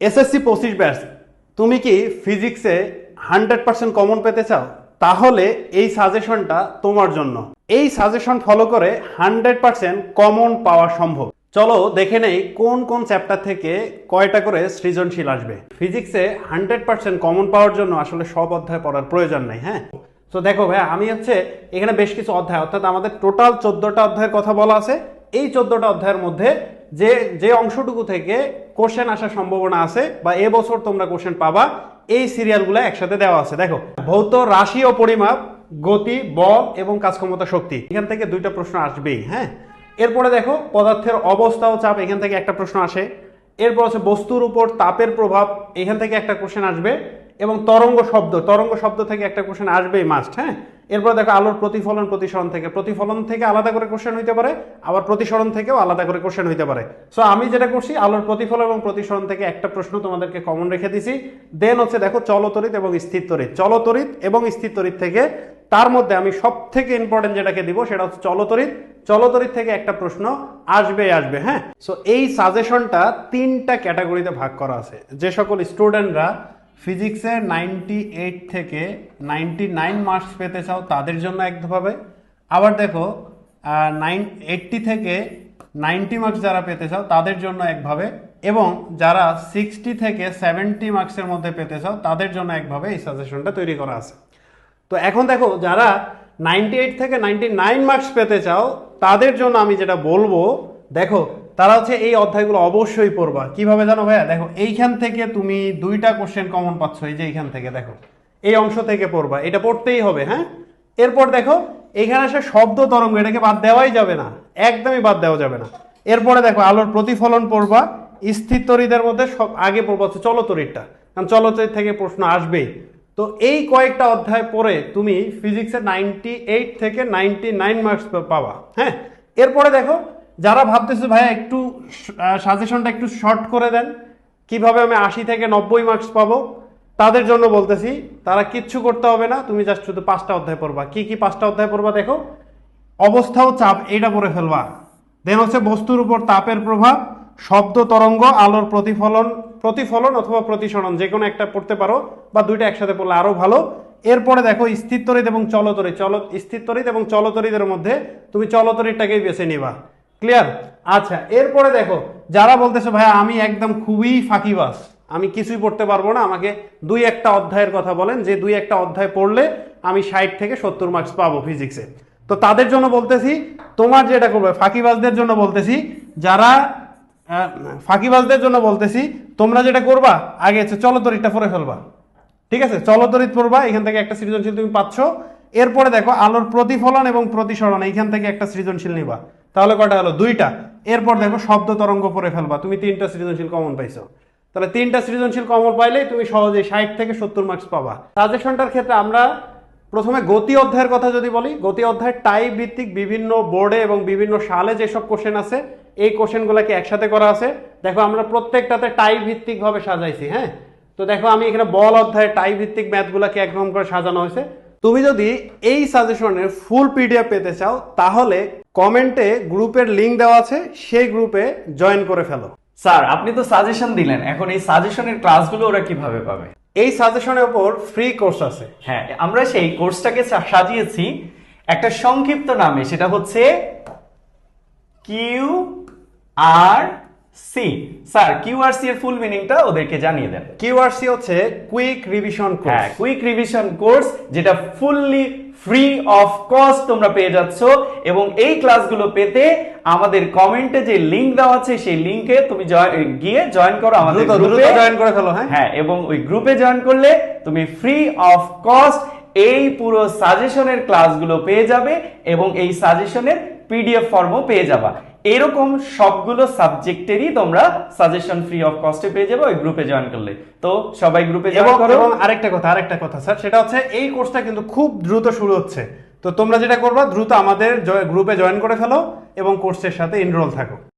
SSC 25 batch, তুমি কি ফিজিক্সে 100% কমন পেতে চাও? তাহলে এই সাজেশনটা তোমার জন্য। এই সাজেশন ফলো করে 100% কমন পাওয়া সম্ভব। চলো দেখে নেই কোন কোন চ্যাপ্টার থেকে কয়টা করে সৃজনশীল আসবে। ফিজিক্সে 100% কমন পাওয়ার জন্য আসলে সব অধ্যায় পড়ার প্রয়োজন নেই। হ্যাঁ, তো দেখো ভাই, আমি এখানে বেশ কিছু অধ্যায়, অর্থাৎ আমাদের টোটাল 14টা অধ্যায়ের কথা বলা আছে। এই 14টা অধ্যায়ের মধ্যে যে যে অংশটুকু থেকে কোশ্চেন আসার সম্ভাবনা আছে বা এবছর তোমরা কোশ্চেন পাবা, এই সিরিয়ালগুলো একসাথে দেওয়া আছে। দেখো, ভৌত রাশি ও পরিমাপ, গতি, বল এবং কাজক্ষমতা শক্তি, এখান থেকে 2টা প্রশ্ন আসবেই। হ্যাঁ, এরপরে দেখো পদার্থের অবস্থা ও চাপ, এখান থেকে একটা প্রশ্ন আসে। এরপর হচ্ছে বস্তুর উপর তাপের প্রভাব, এখান থেকে একটা কোশ্চেন আসবে। এবং তরঙ্গ শব্দ থেকে একটা কোশ্চেন আসবেই মাস্ট। হ্যাঁ, এরপর দেখো আলোর প্রতিফলন, প্রতিফলন থেকে আলাদা করে কোশ্চেন হইতে পারে, আবার প্রতিসরণ থেকেও আলাদা করে কোশ্চেন হইতে পারে। সো আমি যেটা করছি, আলোর প্রতিফলন এবং প্রতিসরণ থেকে একটা প্রশ্ন তোমাদেরকে কমন রেখে দিছি। দেন হচ্ছে দেখো চলতড়িৎ এবং স্থির তড়িৎ, চলতড়িৎ এবং স্থির তড়িৎ থেকে তার মধ্যে আমি সব থেকে ইম্পর্টেন্ট যেটাকে দিব সেটা হচ্ছে চলতড়িৎ থেকে একটা প্রশ্ন আসবে। হ্যাঁ, সো এই সাজেশনটা 3টা ক্যাটাগরিতে ভাগ করা আছে। যে সকল স্টুডেন্টরা ফিজিক্সে 98 থেকে 99 মার্কস পেতে চাও তাদের জন্য একভাবে, আবার দেখো 80 থেকে 90 মার্কস যারা পেতে চাও তাদের জন্য একভাবে, এবং যারা 60 থেকে 70 মার্কসের মধ্যে পেতে চাও তাদের জন্য একভাবে এই সাজেশনটা তৈরি করা আছে। তো এখন দেখো, যারা 98 থেকে 99 মার্কস পেতে চাও তাদের জন্য আমি যেটা বলবো, দেখো তারা হচ্ছে এই অধ্যায়গুলো অবশ্যই পড়বা। কিভাবে জানো ভাইয়া? দেখো, এইখান থেকে তুমি 2টা কোশ্চেন কমন পাচ্ছ, এই যে এইখান থেকে দেখো, এই অংশ থেকে পড়বা, এটা পড়তেই হবে। হ্যাঁ, এরপর দেখো এখানে আসে শব্দ তরঙ্গ, এটাকে বাদ দেওয়াই যাবে না, একদমই বাদ দেওয়া যাবে না। এরপরে দেখো আলোর প্রতিফলন পড়বা। স্থির তড়িতের মধ্যে সব আগে পড়বা হচ্ছে চলতড়িৎটা, কারণ চলতড়িৎ থেকে প্রশ্ন আসবেই। তো এই কয়েকটা অধ্যায় পড়ে তুমি ফিজিক্সে 98 থেকে 99 মার্কস পাবা। হ্যাঁ, এরপরে দেখো যারা ভাবতেছো ভাইয়া একটু সাজেশনটা একটু শর্ট করে দেন, কিভাবে আমি 80 থেকে 90 মার্কস পাবো, তাদের জন্য বলতেছি তারা কিচ্ছু করতে হবে না, তুমি জাস্ট শুধু 5টা অধ্যায় পড়বা। কি কি 5টা অধ্যায় পড়বা? দেখো, অবস্থা ও চাপ, এটা পড়ে ফেলবা। দেন হচ্ছে বস্তুর উপর তাপের প্রভাব, শব্দ তরঙ্গ, আলোর প্রতিফলন অথবা প্রতিসরণ, যে কোনো একটা পড়তে পারো, বা 2টা একসাথে পড়লে আরো ভালো। এরপরে দেখো স্থির তড়িৎ এবং স্থির তড়িৎ এবং চলতড়িতের মধ্যে তুমি চলতড়িৎটাকেই বেছে নিবা। ক্লিয়ার? আচ্ছা, এরপরে দেখো যারা বলতেছো ভাইয়া আমি একদম খুবই ফাঁকিবাজ, আমি কিছুই পড়তে পারবো না, আমাকে 2-1টা অধ্যায়ের কথা বলেন, যে 2-1টা অধ্যায় পড়লে আমি 60 থেকে 70 মার্কস পাবো ফিজিক্সে। তো তাদের জন্য বলতেছি, তোমার যেটা করবে, ফাঁকিবাজদের জন্য বলতেছি তোমরা যেটা করবা, আগে হচ্ছে চলতড়িৎটা পড়ে ফেলবা। ঠিক আছে, চলতড়িৎ পড়বা, এখান থেকে একটা সৃজনশীল তুমি পাচ্ছ। এরপরে দেখো আলোর প্রতিফলন এবং প্রতিসরণ, এইখান থেকে একটা সৃজনশীল নিবা, তাহলে কয়টা হলো? 2টা। এরপর দেখো শব্দ তরঙ্গ পড়ে ফেলবা, তুমি 3টা সৃজনশীল কমন পাইছো। তাহলে 3টা সৃজনশীল কমন পাইলেই তুমি সহজেই 60 থেকে 70 মার্কস পাবা। সাজেশনটার ক্ষেত্রে আমরা প্রথমে গতি অধ্যায়ের কথা যদি বলি, গতি অধ্যায় টাইপ ভিত্তিক বিভিন্ন বোর্ডে এবং বিভিন্ন সালে যেসব কোশ্চেন আছে, এই কোশ্চেনগুলোকে একসাথে করা আছে। দেখো আমরা প্রত্যেকটাতে টাইপ ভিত্তিক ভাবে সাজাইছি। হ্যাঁ, তো দেখো আমি এখানে বল অধ্যায়ে টাইপ ভিত্তিক ম্যাথগুলোকে একরকম করে সাজানো হয়েছে। তুমি যদি এই সাজেশনের ফুল পিডিএফ পেতে চাও তাহলে কমেন্টে গ্রুপের লিংক দেওয়া আছে, সেই গ্রুপে জয়েন করে ফেলো। স্যার, আপনি তো সাজেশন দিলেন, এখন এই সাজেশনের ক্লাসগুলো ওরা কিভাবে পাবে? এই সাজেশনের উপর ফ্রি কোর্স আছে। হ্যাঁ, আমরা সেই কোর্সটাকে সাজিয়েছি একটা সংক্ষিপ্ত নামে, সেটা হচ্ছে QRC। স্যার, QRC এর ফুল মিনিংটা ওদেরকে জানিয়ে দেন। QRC হচ্ছে কুইক রিভিশন কোর্স। হ্যাঁ, কুইক রিভিশন কোর্স, যেটা ফুললি ফ্রি অফ কস্ট তোমরা পেয়ে যাচ্ছ। এবং এই ক্লাসগুলো পেতে আমাদের কমেন্টে যে লিংক দেওয়া আছে সেই লিংকে তুমি গিয়ে জয়েন করো, আমাদের গ্রুপে জয়েন করে ফেলো। হ্যাঁ, এবং ওই গ্রুপে জয়েন করলে তুমি ফ্রি অফ কস্ট এই পুরো সাজেশনের ক্লাসগুলো পেয়ে যাবে এবং এই সাজেশনের পিডিএফ ফর্মও পেয়ে যাবা। এরকম সবগুলো সাবজেক্টেরই তোমরা সাজেশন ফ্রি অফ কস্টে পেয়ে যাবে ওই গ্রুপে জয়েন করলে। তো সবাই গ্রুপে জয়েন করো। এবং আরেকটা কথা স্যার, সেটা হচ্ছে এই কোর্সটা কিন্তু খুব দ্রুত শুরু হচ্ছে। তো তোমরা যেটা করবা, দ্রুত আমাদের গ্রুপে জয়েন করে ফেলো এবং কোর্সের সাথে এনরোল থাকো।